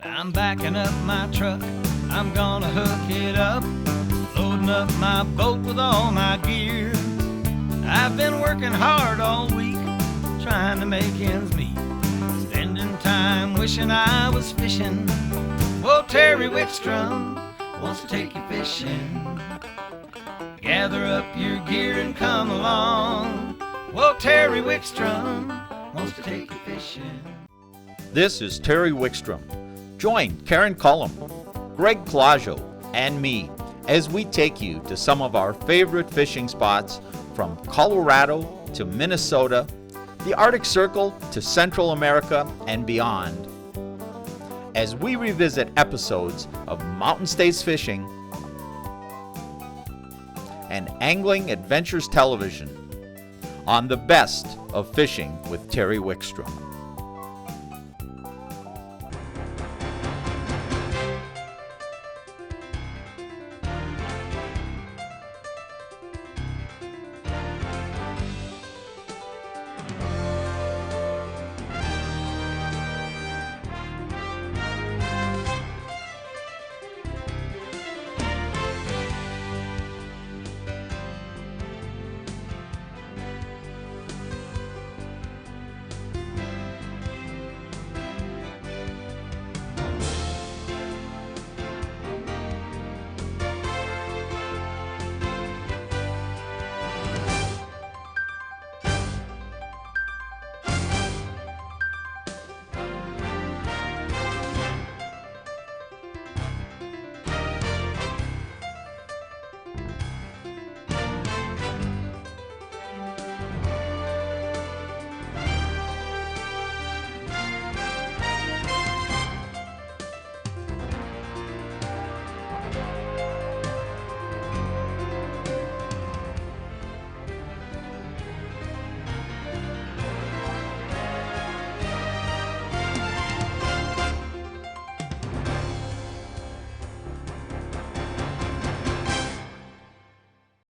I'm backing up my truck, I'm gonna hook it up, loading up my boat with all my gear. I've been working hard all week, trying to make ends meet, spending time wishing I was fishing. Well, Terry Wickstrom wants to take you fishing. Gather up your gear and come along. Well, Terry Wickstrom wants to take you fishing. This is Terry Wickstrom. Join Karen Cullum, Greg Claggio, and me as we take you to some of our favorite fishing spots from Colorado to Minnesota, the Arctic Circle to Central America and beyond. As we revisit episodes of Mountain States Fishing and Angling Adventures Television on the best of fishing with Terry Wickstrom.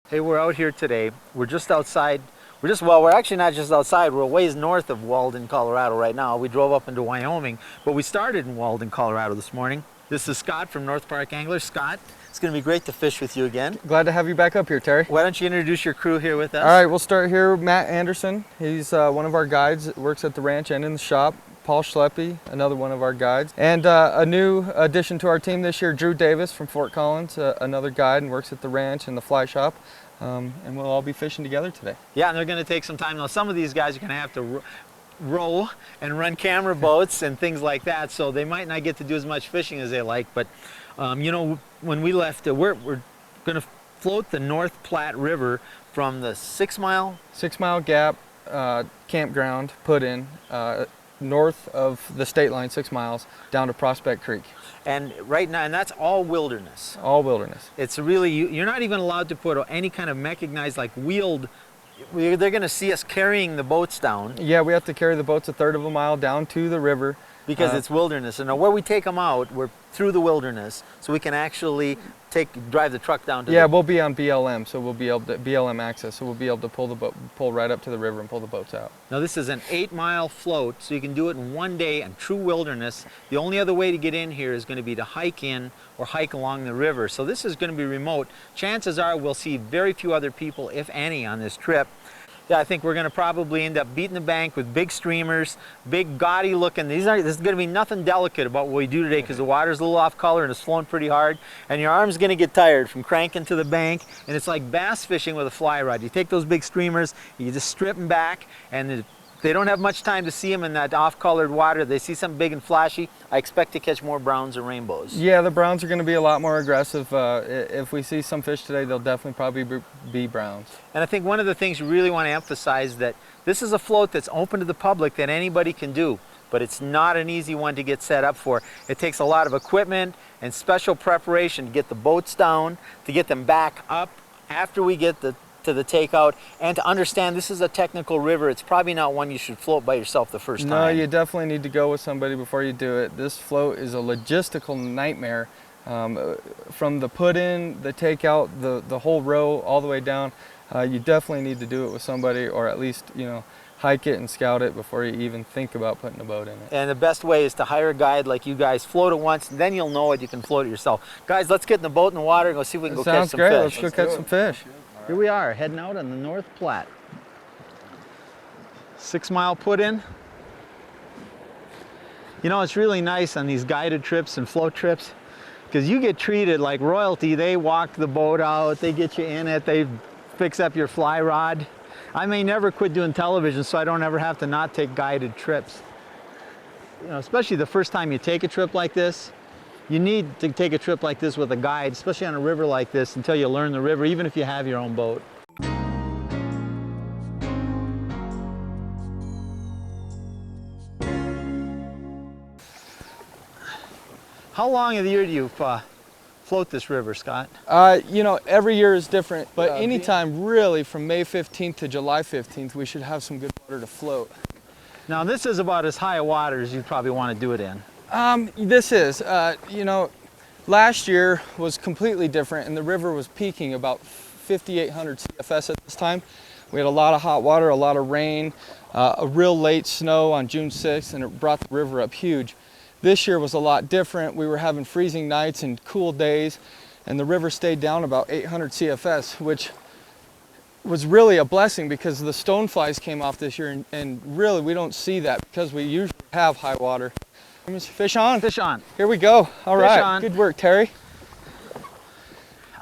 Hey, we're out here today. We're just outside. We're actually not just outside. We're a ways north of Walden, Colorado right now. We drove up into Wyoming, but we started in Walden, Colorado this morning. This is Scott from North Park Anglers. Scott, it's going to be great to fish with you again. Glad to have you back up here, Terry. Why don't you introduce your crew here with us? All right, we'll start here. Matt Anderson, he's one of our guides, works at the ranch and in the shop. Paul Schleppe, another one of our guides. And a new addition to our team this year, Drew Davis from Fort Collins, another guide and works at the ranch and the fly shop. And we'll all be fishing together today. Yeah, and they're going to take some time. Now, some of these guys are going to have to row and run camera boats and things like that, so they might not get to do as much fishing as they like. But, you know, when we left, we're going to float the North Platte River from the 6 mile gap campground put in north of the state line, 6 miles, down to Prospect Creek. And right now, and that's all wilderness. All wilderness. It's really, you're not even allowed to put any kind of mechanized, like wheeled, they're going to see us carrying the boats down. Yeah, we have to carry the boats a third of a mile down to the river. Because it's wilderness. And now where we take them out, we're through the wilderness, so we can actually drive the truck down to we'll be on BLM, so we'll be able to, BLM access, so we'll be able to pull right up to the river and pull the boats out. Now this is an 8-mile float, so you can do it in one day in true wilderness. The only other way to get in here is going to be to hike in or hike along the river. So this is going to be remote. Chances are we'll see very few other people, if any, on this trip. Yeah, I think we're going to probably end up beating the bank with big streamers, big gaudy looking. This is going to be nothing delicate about what we do today because the water's a little off color and it's flowing pretty hard. And your arm's going to get tired from cranking to the bank. And it's like bass fishing with a fly rod. You take those big streamers, you just strip them back, and they don't have much time to see them in that off-colored water. They see something big and flashy. I expect to catch more browns or rainbows. Yeah, the browns are going to be a lot more aggressive. If we see some fish today, they'll definitely probably be browns. And I think one of the things you really want to emphasize that this is a float that's open to the public that anybody can do, but it's not an easy one to get set up for. It takes a lot of equipment and special preparation to get the boats down, to get them back up after we get to the takeout, and to understand this is a technical river. It's probably not one you should float by yourself the first time. No, you definitely need to go with somebody before you do it. This float is a logistical nightmare. From the put-in, the takeout, the whole row all the way down. You definitely need to do it with somebody, or at least, you know, hike it and scout it before you even think about putting a boat in it. And the best way is to hire a guide like you guys. Float it once, and then you'll know it. You can float it yourself. Guys, let's get in the boat in the water and go see if we can go catch some Sounds great. fish. Let's go catch some fish. Here we are, heading out on the North Platte. 6 mile put in. You know, it's really nice on these guided trips and float trips because you get treated like royalty. They walk the boat out, they get you in it, they fix up your fly rod. I may never quit doing television so I don't ever have to not take guided trips. You know, especially the first time you take a trip like this, you need to take a trip like this with a guide, especially on a river like this, until you learn the river, even if you have your own boat. How long of the year do you float this river, Scott? You know, every year is different, but anytime really from May 15th to July 15th, we should have some good water to float. Now this is about as high a water as you probably want to do it in. This is, you know, last year was completely different and the river was peaking about 5,800 CFS at this time. We had a lot of hot water, a lot of rain, a real late snow on June 6th, and it brought the river up huge. This year was a lot different. We were having freezing nights and cool days, and the river stayed down about 800 CFS, which was really a blessing because the stoneflies came off this year, and really we don't see that because we usually have high water. Fish on? Fish on. Here we go. All right. On. Good work, Terry.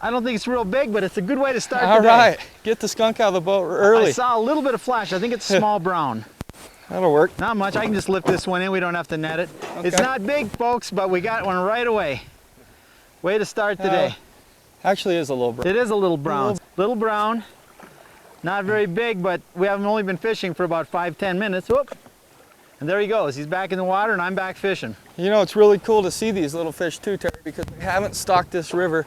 I don't think it's real big, but it's a good way to start All the day. right. Get the skunk out of the boat early. I saw a little bit of flash. I think it's small brown. That'll work. Not much. I can just lift this one in. We don't have to net it. Okay. It's not big, folks, but we got one right away. Way to start the day. Actually is a little brown. It is a little brown. Little brown. Not very big, but we haven't only been fishing for about 5-10 minutes. Whoop. And there he goes. He's back in the water and I'm back fishing. You know, it's really cool to see these little fish too, Terry, because we haven't stocked this river,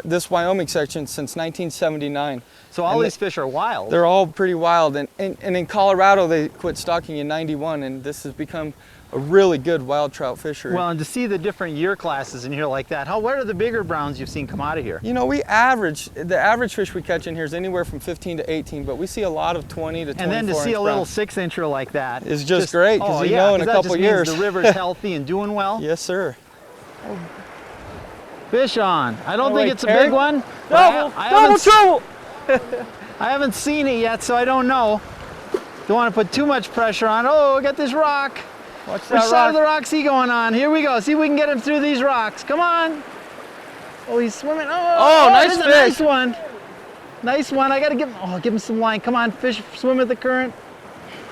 this Wyoming section, since 1979. So all these fish are wild. They're all pretty wild. And in Colorado, they quit stocking in '91, and this has become a really good wild trout fishery. Well, and to see the different year classes in here like that, what are the bigger browns you've seen come out of here? You know, the average fish we catch in here is anywhere from 15 to 18, but we see a lot of 20 to 24 And then to see a little browns. 6-incher like that is just great, because you know in a couple years. The river's healthy and doing well. Yes, sir. Fish on. I don't think it's a Terry? big one. Double trouble! I haven't seen it yet, so I don't know. Don't want to put too much pressure on. Oh, get this rock. Watch Which that side rock. of the rock's he going on? Here we go. See if we can get him through these rocks. Come on. Oh, he's swimming. Oh, nice there's a fish. nice one. Nice one. I got to give him some line. Come on, fish, swim with the current.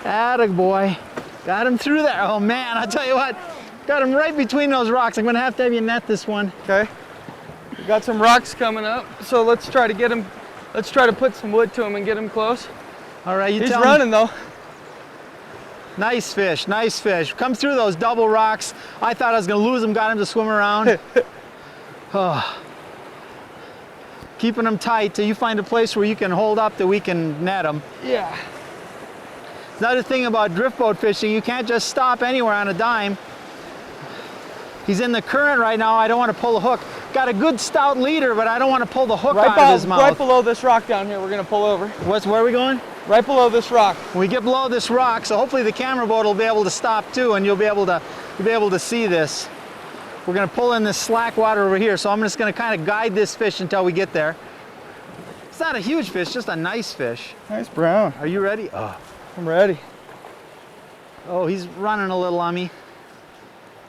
Atta boy. Got him through there. Oh, man, I'll tell you what. Got him right between those rocks. I'm going to have you net this one. Okay. We got some rocks coming up, so let's try to get him. Let's try to put some wood to him and get him close. All right, He's running though. Nice fish, nice fish. Come through those double rocks. I thought I was going to lose him, got him to swim around. Oh. Keeping him tight till you find a place where you can hold up that we can net him. Yeah. Another thing about drift boat fishing, you can't just stop anywhere on a dime. He's in the current right now. I don't want to pull a hook. Got a good stout leader, but I don't want to pull the hook out of his mouth. Right below this rock down here, we're going to pull over. Where are we going? Right below this rock. We get below this rock, so hopefully the camera boat will be able to stop too, and you'll be able to see this. We're going to pull in this slack water over here, so I'm just going to kind of guide this fish until we get there. It's not a huge fish, just a nice fish. Nice brown. Are you ready? Oh, I'm ready. oh, he's running a little on me.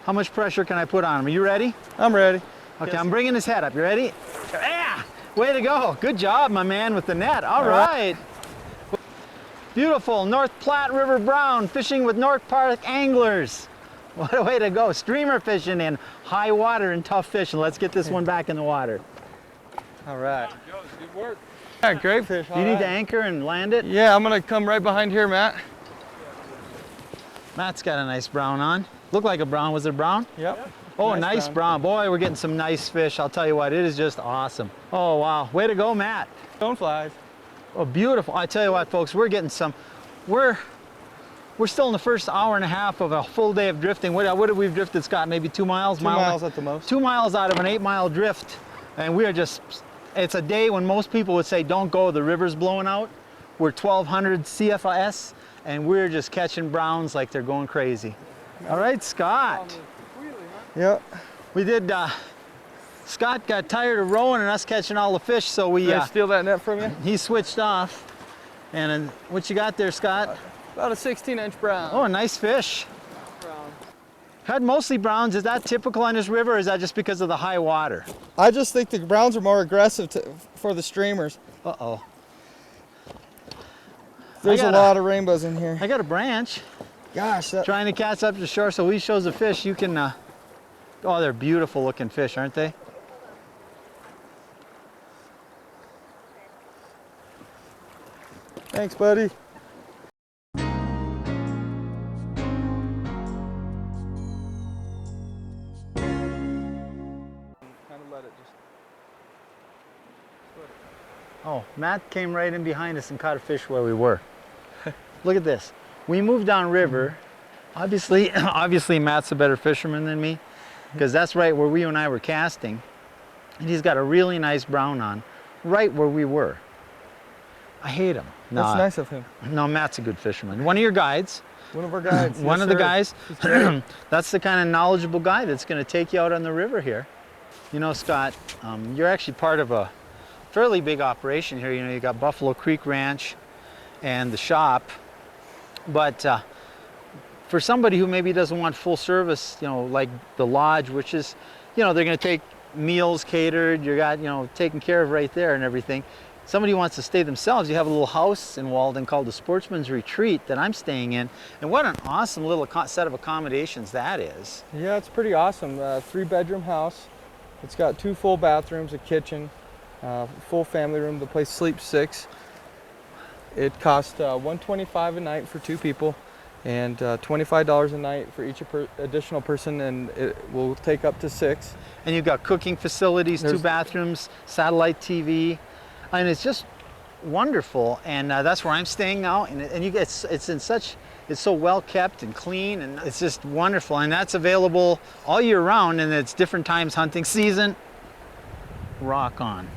How much pressure can I put on him? Are you ready? I'm ready. Okay, Yes. I'm bringing his head up. You ready? Yeah! Way to go. Good job, my man, with the net. All right. Beautiful North Platte River brown fishing with North Park anglers. What a way to go. Streamer fishing in high water and tough fishing. Let's get this one back in the water. All right. Good work. Yeah, great fish. Do you need to anchor and land it? Yeah, I'm going to come right behind here, Matt. Matt's got a nice brown on. Looked like a brown. Was it brown? Yep. Oh, nice brown. Boy, we're getting some nice fish. I'll tell you what, it is just awesome. Oh, wow. Way to go, Matt. Stoneflies. Oh, beautiful. I tell you what, folks, we're getting some. We're still in the first hour and a half of a full day of drifting. What have we drifted, Scott? Maybe 2 miles? 2 miles at the most. 2 miles out of an 8-mile drift. And we are just, it's a day when most people would say, don't go, the river's blowing out. We're 1,200 CFS. and we're just catching browns like they're going crazy. All right, Scott. Yep. We did, Scott got tired of rowing and us catching all the fish, so we, Did I steal that net from you? he switched off. And what you got there, Scott? About a 16-inch brown. Oh, a nice fish. Brown. Had mostly browns. Is that typical on this river, or is that just because of the high water? I just think the browns are more aggressive for the streamers. Uh-oh. There's a lot of rainbows in here. I got a branch. Gosh, that, Trying to catch up to shore, so he shows a fish. You can, oh, they're beautiful looking fish, aren't they? thanks, buddy. Oh, Matt came right in behind us and caught a fish where we were. Look at this. We moved downriver. Obviously Matt's a better fisherman than me, because that's right where you and I were casting. And he's got a really nice brown on, right where we were. I hate him. No, That's nice of him. No, Matt's a good fisherman. One of your guides. One of our guides. One yes, of the sir. guys. That's the kind of knowledgeable guy that's going to take you out on the river here. You know, Scott, you're actually part of a fairly big operation here. You know, you got Buffalo Creek Ranch and the shop, but for somebody who maybe doesn't want full service, you know, like the lodge, which is, you know, they're going to take meals catered, you got, you know, taken care of right there and everything. Somebody who wants to stay themselves, you have a little house in Walden called the Sportsman's Retreat that I'm staying in, and what an awesome little set of accommodations that is. Yeah, it's pretty awesome. 3-bedroom house. It's got 2 full bathrooms, a kitchen, full family room. The place sleeps 6. It costs $125 a night for 2 people, and $25 a night for each additional person, and it will take up to 6. And you've got cooking facilities, 2 bathrooms, satellite TV, and it's just wonderful. And that's where I'm staying now. And you get it's so well kept and clean, and it's just wonderful. And that's available all year round, and it's different times, hunting season. Rock on.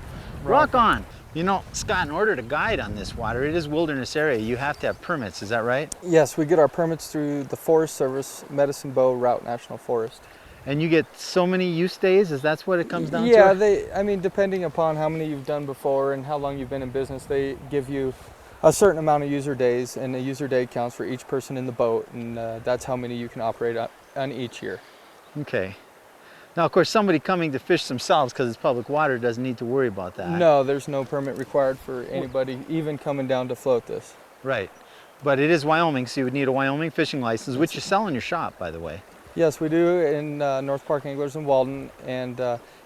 Rock on. You know, Scott, in order to guide on this water, it is wilderness area, you have to have permits, is that right? Yes, we get our permits through the Forest Service, Medicine Bow Route National Forest. And you get so many use days, that's what it comes down to? Yeah, I mean, depending upon how many you've done before and how long you've been in business, they give you a certain amount of user days, and a user day counts for each person in the boat, and that's how many you can operate on each year. Okay. Now, of course, somebody coming to fish themselves, because it's public water, doesn't need to worry about that. No, there's no permit required for anybody even coming down to float this. Right. But it is Wyoming, so you would need a Wyoming fishing license, which you sell in your shop, by the way. Yes, we do in North Park Anglers in Walden, and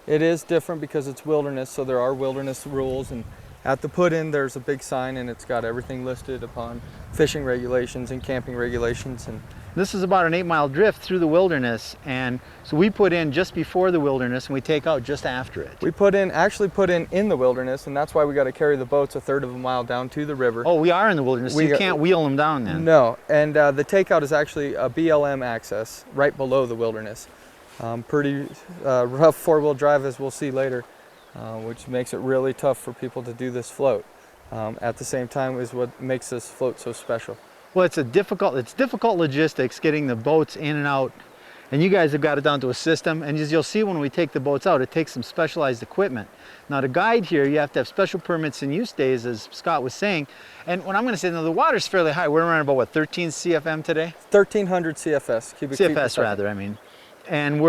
it is different because it's wilderness, so there are wilderness rules, and at the put-in there's a big sign, and it's got everything listed upon fishing regulations and camping regulations. And this is about an 8-mile drift through the wilderness, and so we put in just before the wilderness and we take out just after it. We actually put in the wilderness, and that's why we got to carry the boats 1/3 of a mile down to the river. Oh, we are in the wilderness, so you can't wheel them down then? No, and the takeout is actually a BLM access right below the wilderness. Pretty rough 4-wheel drive, as we'll see later, which makes it really tough for people to do this float. At the same time is what makes this float so special. Well, it's difficult logistics getting the boats in and out, and you guys have got it down to a system, and as you'll see when we take the boats out, it takes some specialized equipment. Now to guide here, you have to have special permits and use days, as Scott was saying, and what I'm going to say, now the water's fairly high. We're around about, what, 13 CFM today? 1,300 CFS, cubic feet per CFS second. rather, I mean. And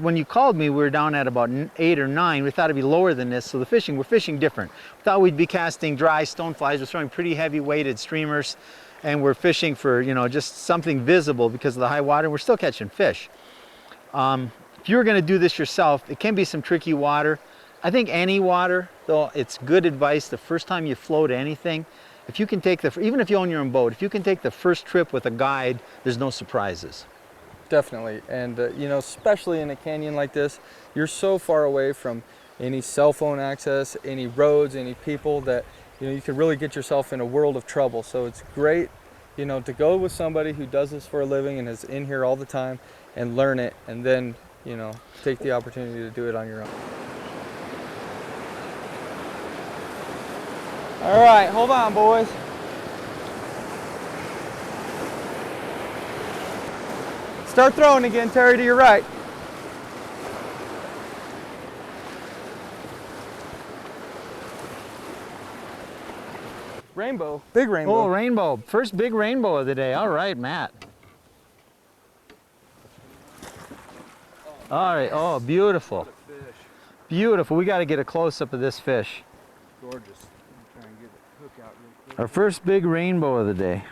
when you called me, we were down at about 8 or 9. We thought it'd be lower than this, so we're fishing different. We thought we'd be casting dry stoneflies. We're throwing pretty heavy weighted streamers, and we're fishing for, you know, just something visible because of the high water. We're still catching fish. If you're going to do this yourself, it can be some tricky water. I think any water, though, it's good advice the first time you float anything. If you can take even if you own your own boat, if you can take the first trip with a guide, there's no surprises. Definitely, and you know, especially in a canyon like this, you're so far away from any cell phone access, any roads, any people, that you know, you could really get yourself in a world of trouble. So it's great, you know, to go with somebody who does this for a living and is in here all the time and learn it, and then, you know, take the opportunity to do it on your own. All right, hold on, boys. Start throwing again, Terry, to your right. Rainbow, big rainbow. Oh, rainbow. First big rainbow of the day. All right, Matt. All right, oh, beautiful. Beautiful. We got to get a close-up of this fish. Gorgeous. Try and get the hook out real quick. Our first big rainbow of the day.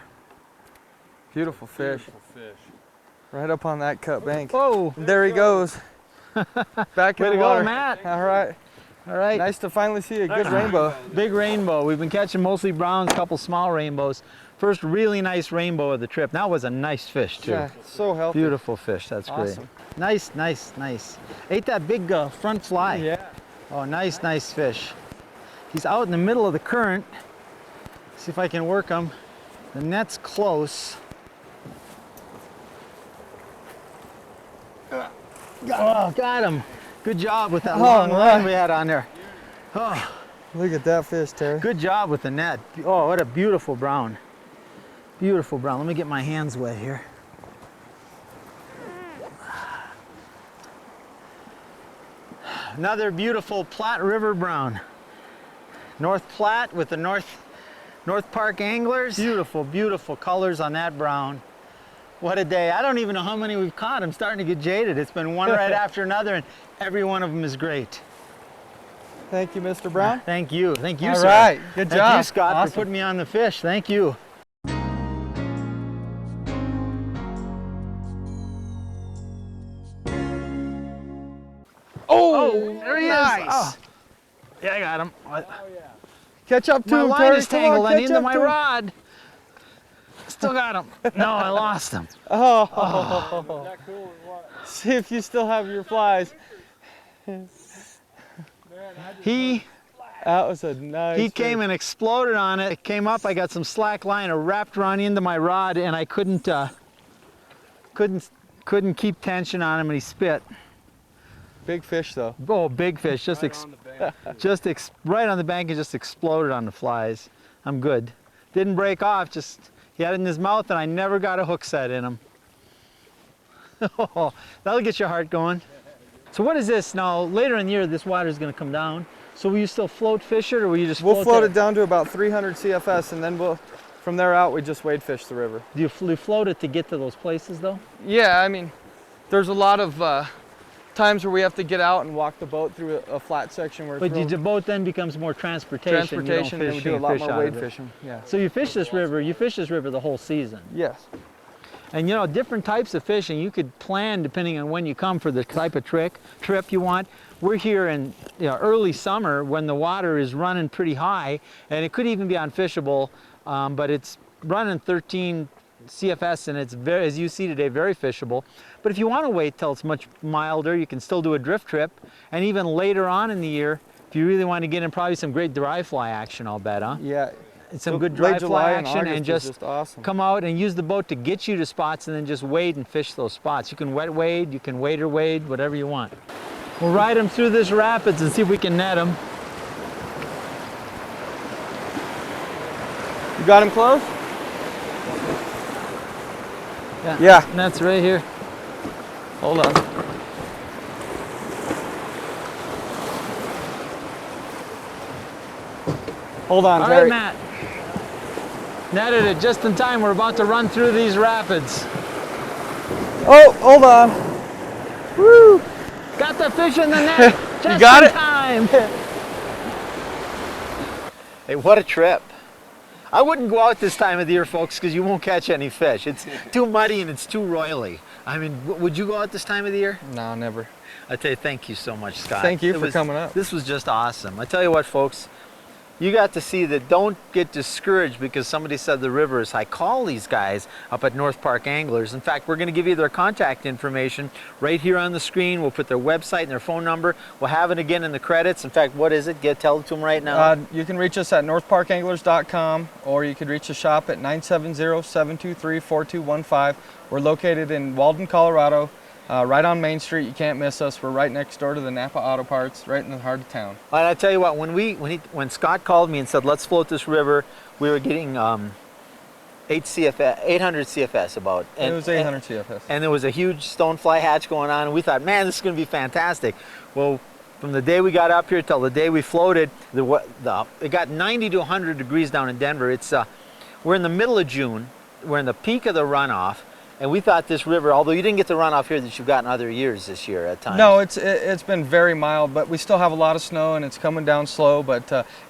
Beautiful fish. Beautiful fish. Right up on that cut bank. Whoa. And there he goes. Back in Way the to water. go, Matt. All right. All right. Nice to finally see a good rainbow. Big rainbow. We've been catching mostly browns, a couple small rainbows. First really nice rainbow of the trip. That was a nice fish too. Yeah, so healthy. Beautiful fish. That's Awesome. great. Nice, nice, nice. Ate that big front fly. Yeah. Oh, nice, nice fish. He's out in the middle of the current. See if I can work him. The net's close. Got him. Good job with that long line we had on there. Oh, Look at that fish, Terry. good job with the net. Oh, what a beautiful brown. Beautiful brown. Let me get my hands wet here. Another beautiful Platte River brown. North Platte with the North Park anglers. Beautiful, beautiful colors on that brown. What a day. I don't even know how many we've caught. I'm starting to get jaded. It's been one right after another, and every one of them is great. Thank you, Mr. Brown. Thank you. Thank you, All sir. right. Good Thank job. you, Scott, Awesome. for putting me on the fish. Thank you. Oh, There he nice. is. Oh. Yeah, I got him. Catch up to My him, line Terry. is Come on, tangled catch into up my to him. rod. Still got him. No, I lost him. Oh. See if you still have your flies. He That was a nice He came fish. and exploded on it. It came up, I got some slack line, it wrapped around into my rod, and I couldn't keep tension on him, and he spit. Big fish, though. Oh, big fish, just Right on the bank. right on the bank and just exploded on the flies. I'm good. Didn't break off, just he had it in his mouth, and I never got a hook set in him. Oh, that'll get your heart going. So what is this now? Later in the year, this water is going to come down. So will you still float fish it, or will you just We'll float there? it down to about 300 CFS, and then from there out, we just wade fish the river. Do you float it to get to those places, though? Yeah, I mean, there's a lot of times where we have to get out and walk the boat through a flat section where it's But real the boat then becomes more transportation. transportation, you and don't we do a lot fish more out wade of it. fishing. Yeah. So you fish this river the whole season. Yes. And you know, different types of fishing, you could plan depending on when you come for the type of trip you want. We're here in early summer when the water is running pretty high, and it could even be unfishable, but it's running 13 CFS, and it's very, as you see today, very fishable. But if you want to wait till it's much milder, you can still do a drift trip. And even later on in the year, if you really want to get in probably some great dry fly action, I'll bet, huh? Yeah. Some So good late dry July fly and action, August and is just awesome. come out and use the boat to get you to spots, and then just wade and fish those spots. You can wet wade, you can wader wade, whatever you want. We'll ride them through this rapids and see if we can net them. You got him close? Yeah. Net's right here. Hold on. Hold on, All Terry. right, Matt. Netted it just in time. We're about to run through these rapids. Oh, hold on. Woo! Got the fish in the net just got in it? time. Hey, what a trip. I wouldn't go out this time of the year, folks, because you won't catch any fish. It's too muddy and it's too roily. I mean, would you go out this time of the year? No, never. I tell you, thank you so much, Scott. Thank you for coming up. This was just awesome. I tell you what, folks, you got to see that. Don't get discouraged because somebody said the river is high. Call these guys up at North Park Anglers. In fact, we're going to give you their contact information right here on the screen. We'll put their website and their phone number. We'll have it again in the credits. In fact, what is it? Tell it to them right now. You can reach us at northparkanglers.com, or you could reach the shop at 970-723-4215. We're located in Walden, Colorado, right on Main Street. You can't miss us. We're right next door to the Napa Auto Parts, right in the heart of town. And I tell you what, when Scott called me and said, let's float this river, we were getting 800 CFS about. It was 800 CFS. And there was a huge stonefly hatch going on, and we thought, man, this is going to be fantastic. Well, from the day we got up here till the day we floated, it got 90 to 100 degrees down in Denver. We're in the middle of June. We're in the peak of the runoff, and we thought this river, although you didn't get the runoff here that you've gotten other years this year at times. No, it's been very mild, but we still have a lot of snow, and it's coming down slow. But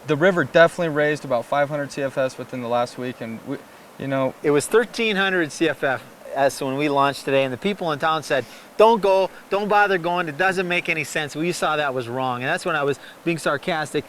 the river definitely raised about 500 CFS within the last week, and it was 1,300 CFS when we launched today, and the people in town said, don't go, don't bother going, it doesn't make any sense. We saw that was wrong, and that's when I was being sarcastic.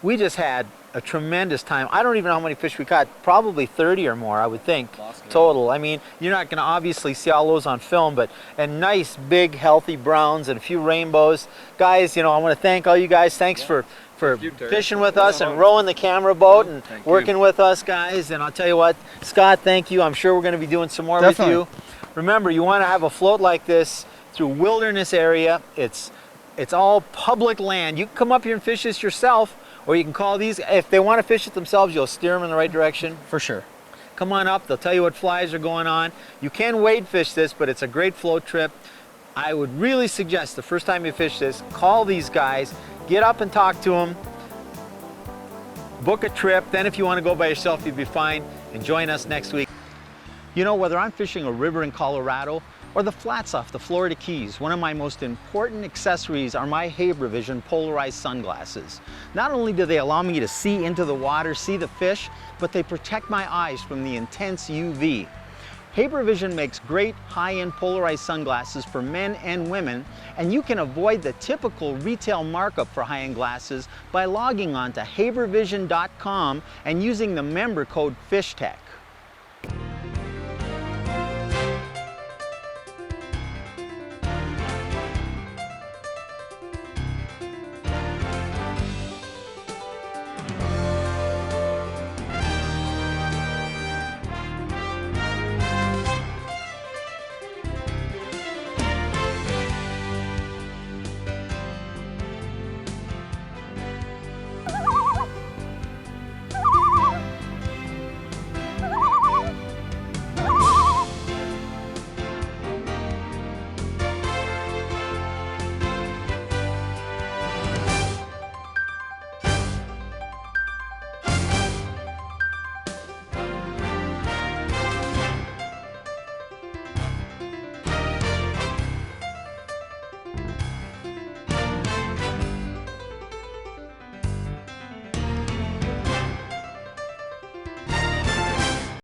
We just had a tremendous time. I don't even know how many fish we caught, probably 30 or more, I would think, total. I mean, you're not going to obviously see all those on film, and nice, big, healthy browns and a few rainbows. Guys, I want to thank all you guys. Thanks for fishing with us and rowing the camera boat and working with us, guys. And I'll tell you what, Scott, thank you. I'm sure we're going to be doing some more with you. Remember, you want to have a float like this through wilderness area. It's all public land. You can come up here and fish this yourself, or you can call these. If they want to fish it themselves, you'll steer them in the right direction. For sure. Come on up. They'll tell you what flies are going on. You can wade fish this, but it's a great float trip. I would really suggest the first time you fish this, call these guys. Get up and talk to them, book a trip. Then if you want to go by yourself, you'd be fine, and join us next week. Whether I'm fishing a river in Colorado or the flats off the Florida Keys, one of my most important accessories are my HaberVision polarized sunglasses. Not only do they allow me to see into the water, see the fish, but they protect my eyes from the intense UV. HaberVision makes great high-end polarized sunglasses for men and women, and you can avoid the typical retail markup for high-end glasses by logging on to habervision.com and using the member code FISHTech.